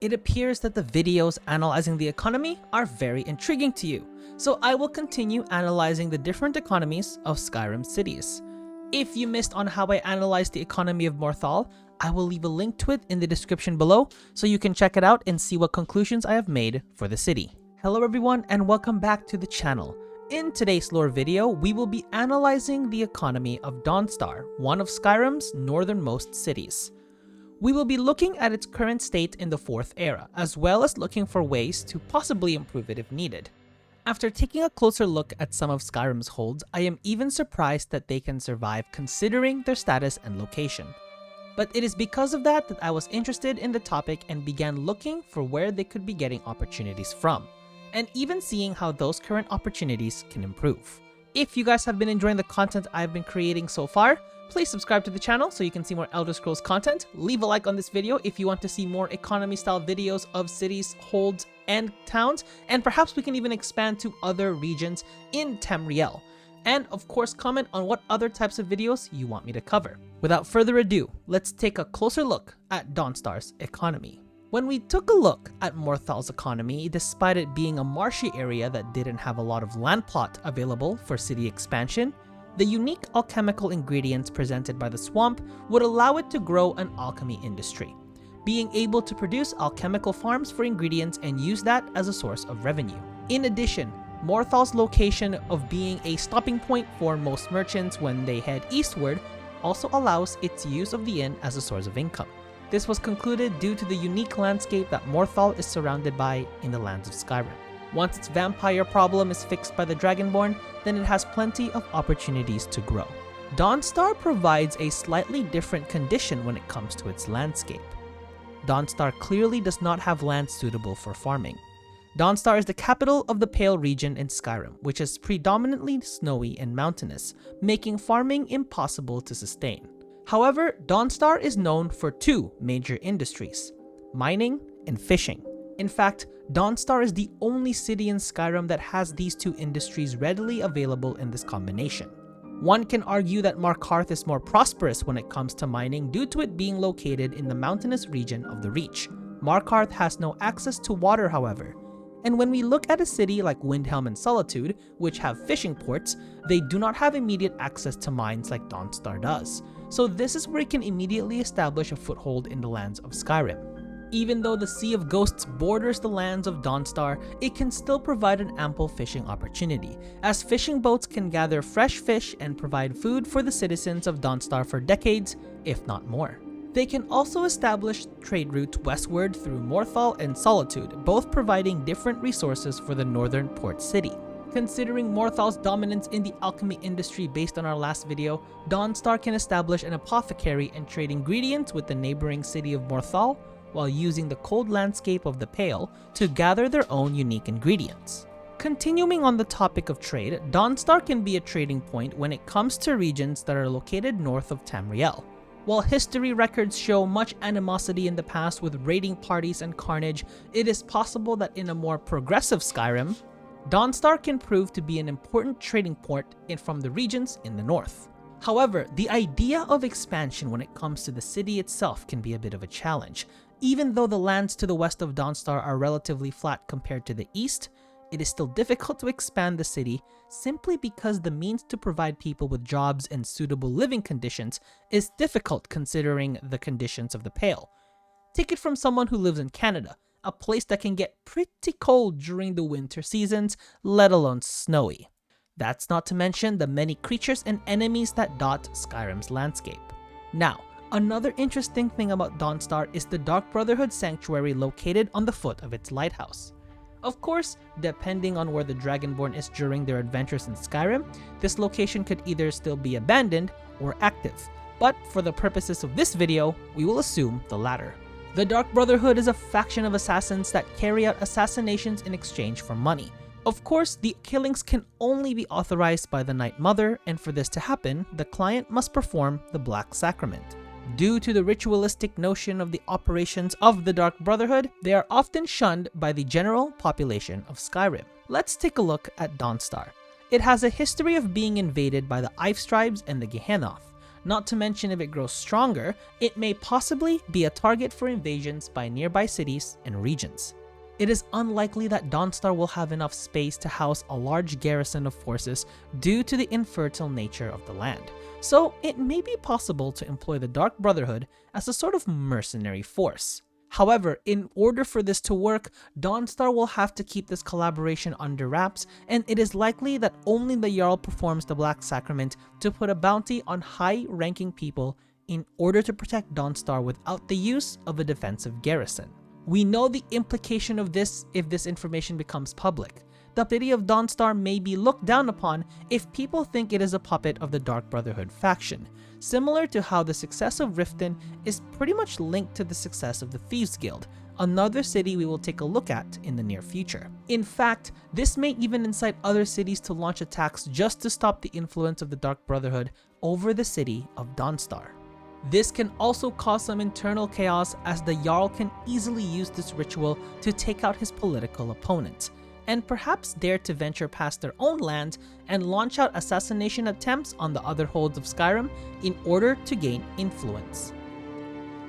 It appears that the videos analyzing the economy are very intriguing to you, so I will continue analyzing the different economies of Skyrim cities. If you missed on how I analyzed the economy of Morthal, I will leave a link to it in the description below so you can check it out and see what conclusions I have made for the city. Hello everyone and welcome back to the channel. In today's lore video, we will be analyzing the economy of Dawnstar, one of Skyrim's northernmost cities. We will be looking at its current state in the 4th era, as well as looking for ways to possibly improve it if needed. After taking a closer look at some of Skyrim's holds, I am even surprised that they can survive considering their status and location. But it is because of that I was interested in the topic and began looking for where they could be getting opportunities from, and even seeing how those current opportunities can improve. If you guys have been enjoying the content I've been creating so far, please subscribe to the channel so you can see more Elder Scrolls content. Leave a like on this video if you want to see more economy style videos of cities, holds, and towns, and perhaps we can even expand to other regions in Tamriel. And of course, comment on what other types of videos you want me to cover. Without further ado, let's take a closer look at Dawnstar's economy. When we took a look at Morthal's economy, despite it being a marshy area that didn't have a lot of land plot available for city expansion, the unique alchemical ingredients presented by the swamp would allow it to grow an alchemy industry, being able to produce alchemical farms for ingredients and use that as a source of revenue. In addition, Morthal's location of being a stopping point for most merchants when they head eastward also allows its use of the inn as a source of income. This was concluded due to the unique landscape that Morthal is surrounded by in the lands of Skyrim. Once its vampire problem is fixed by the Dragonborn, then it has plenty of opportunities to grow. Dawnstar provides a slightly different condition when it comes to its landscape. Dawnstar clearly does not have land suitable for farming. Dawnstar is the capital of the Pale region in Skyrim, which is predominantly snowy and mountainous, making farming impossible to sustain. However, Dawnstar is known for two major industries: mining and fishing. In fact, Dawnstar is the only city in Skyrim that has these two industries readily available in this combination. One can argue that Markarth is more prosperous when it comes to mining due to it being located in the mountainous region of the Reach. Markarth has no access to water, however. And when we look at a city like Windhelm and Solitude, which have fishing ports, they do not have immediate access to mines like Dawnstar does. So this is where it can immediately establish a foothold in the lands of Skyrim. Even though the Sea of Ghosts borders the lands of Dawnstar, it can still provide an ample fishing opportunity, as fishing boats can gather fresh fish and provide food for the citizens of Dawnstar for decades, if not more. They can also establish trade routes westward through Morthal and Solitude, both providing different resources for the northern port city. Considering Morthal's dominance in the alchemy industry based on our last video, Dawnstar can establish an apothecary and trade ingredients with the neighboring city of Morthal, while using the cold landscape of the Pale to gather their own unique ingredients. Continuing on the topic of trade, Dawnstar can be a trading point when it comes to regions that are located north of Tamriel. While history records show much animosity in the past with raiding parties and carnage, it is possible that in a more progressive Skyrim, Dawnstar can prove to be an important trading port from the regions in the north. However, the idea of expansion when it comes to the city itself can be a bit of a challenge. Even though the lands to the west of Dawnstar are relatively flat compared to the east, it is still difficult to expand the city simply because the means to provide people with jobs and suitable living conditions is difficult considering the conditions of the Pale. Take it from someone who lives in Canada, a place that can get pretty cold during the winter seasons, let alone snowy. That's not to mention the many creatures and enemies that dot Skyrim's landscape. Now, another interesting thing about Dawnstar is the Dark Brotherhood sanctuary located on the foot of its lighthouse. Of course, depending on where the Dragonborn is during their adventures in Skyrim, this location could either still be abandoned or active, but for the purposes of this video, we will assume the latter. The Dark Brotherhood is a faction of assassins that carry out assassinations in exchange for money. Of course, the killings can only be authorized by the Night Mother, and for this to happen, the client must perform the Black Sacrament. Due to the ritualistic notion of the operations of the Dark Brotherhood, they are often shunned by the general population of Skyrim. Let's take a look at Dawnstar. It has a history of being invaded by the Ice Tribes and the Gehennoth. Not to mention, if it grows stronger, it may possibly be a target for invasions by nearby cities and regions. It is unlikely that Dawnstar will have enough space to house a large garrison of forces due to the infertile nature of the land, so it may be possible to employ the Dark Brotherhood as a sort of mercenary force. However, in order for this to work, Dawnstar will have to keep this collaboration under wraps, and it is likely that only the Jarl performs the Black Sacrament to put a bounty on high-ranking people in order to protect Dawnstar without the use of a defensive garrison. We know the implication of this if this information becomes public. The city of Dawnstar may be looked down upon if people think it is a puppet of the Dark Brotherhood faction, similar to how the success of Riften is pretty much linked to the success of the Thieves Guild, another city we will take a look at in the near future. In fact, this may even incite other cities to launch attacks just to stop the influence of the Dark Brotherhood over the city of Dawnstar. This can also cause some internal chaos, as the Jarl can easily use this ritual to take out his political opponents, and perhaps dare to venture past their own land and launch out assassination attempts on the other holds of Skyrim in order to gain influence.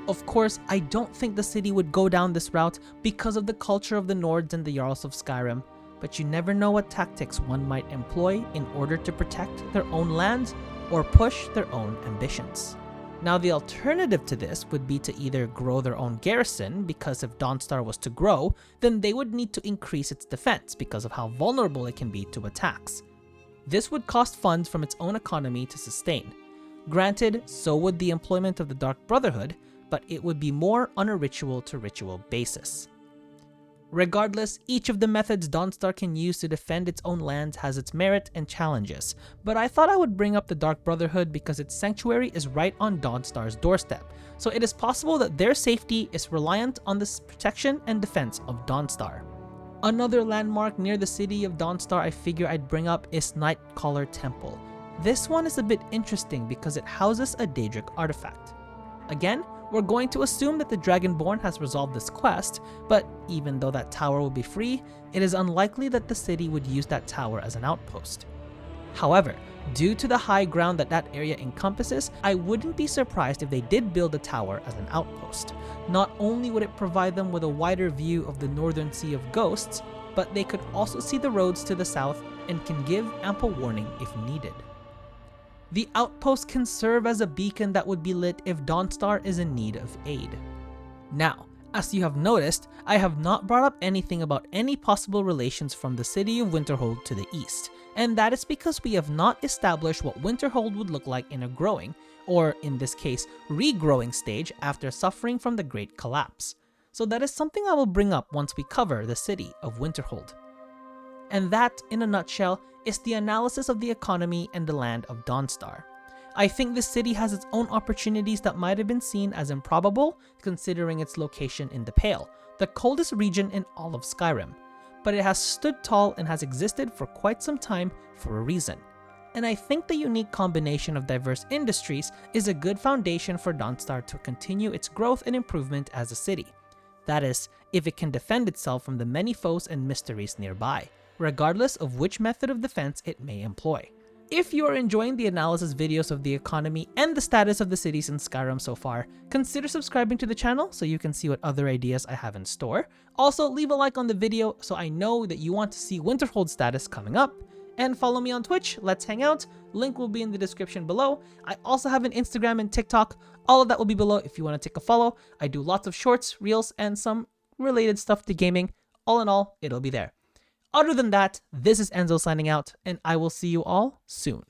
Of course, I don't think the city would go down this route because of the culture of the Nords and the Jarls of Skyrim, but you never know what tactics one might employ in order to protect their own lands or push their own ambitions. Now, the alternative to this would be to either grow their own garrison, because if Dawnstar was to grow, then they would need to increase its defense because of how vulnerable it can be to attacks. This would cost funds from its own economy to sustain. Granted, so would the employment of the Dark Brotherhood, but it would be more on a ritual-to-ritual basis. Regardless, each of the methods Dawnstar can use to defend its own lands has its merit and challenges, but I thought I would bring up the Dark Brotherhood because its sanctuary is right on Dawnstar's doorstep, so it is possible that their safety is reliant on the protection and defense of Dawnstar. Another landmark near the city of Dawnstar I figure I'd bring up is Nightcaller Temple. This one is a bit interesting because it houses a Daedric artifact. Again, we're going to assume that the Dragonborn has resolved this quest, but even though that tower will be free, it is unlikely that the city would use that tower as an outpost. However, due to the high ground that area encompasses, I wouldn't be surprised if they did build a tower as an outpost. Not only would it provide them with a wider view of the Northern Sea of Ghosts, but they could also see the roads to the south and can give ample warning if needed. The outpost can serve as a beacon that would be lit if Dawnstar is in need of aid. Now, as you have noticed, I have not brought up anything about any possible relations from the city of Winterhold to the east, and that is because we have not established what Winterhold would look like in a growing, or in this case, regrowing stage after suffering from the Great Collapse. So that is something I will bring up once we cover the city of Winterhold. And that, in a nutshell, is the analysis of the economy and the land of Dawnstar. I think this city has its own opportunities that might have been seen as improbable considering its location in the Pale, the coldest region in all of Skyrim, but it has stood tall and has existed for quite some time for a reason. And I think the unique combination of diverse industries is a good foundation for Dawnstar to continue its growth and improvement as a city. That is, if it can defend itself from the many foes and mysteries nearby, regardless of which method of defense it may employ. If you are enjoying the analysis videos of the economy and the status of the cities in Skyrim so far, consider subscribing to the channel so you can see what other ideas I have in store. Also, leave a like on the video so I know that you want to see Winterhold status coming up. And follow me on Twitch, let's hang out, link will be in the description below. I also have an Instagram and TikTok, all of that will be below if you want to take a follow. I do lots of shorts, reels, and some related stuff to gaming. All in all, it'll be there. Other than that, this is Enzo signing out, and I will see you all soon.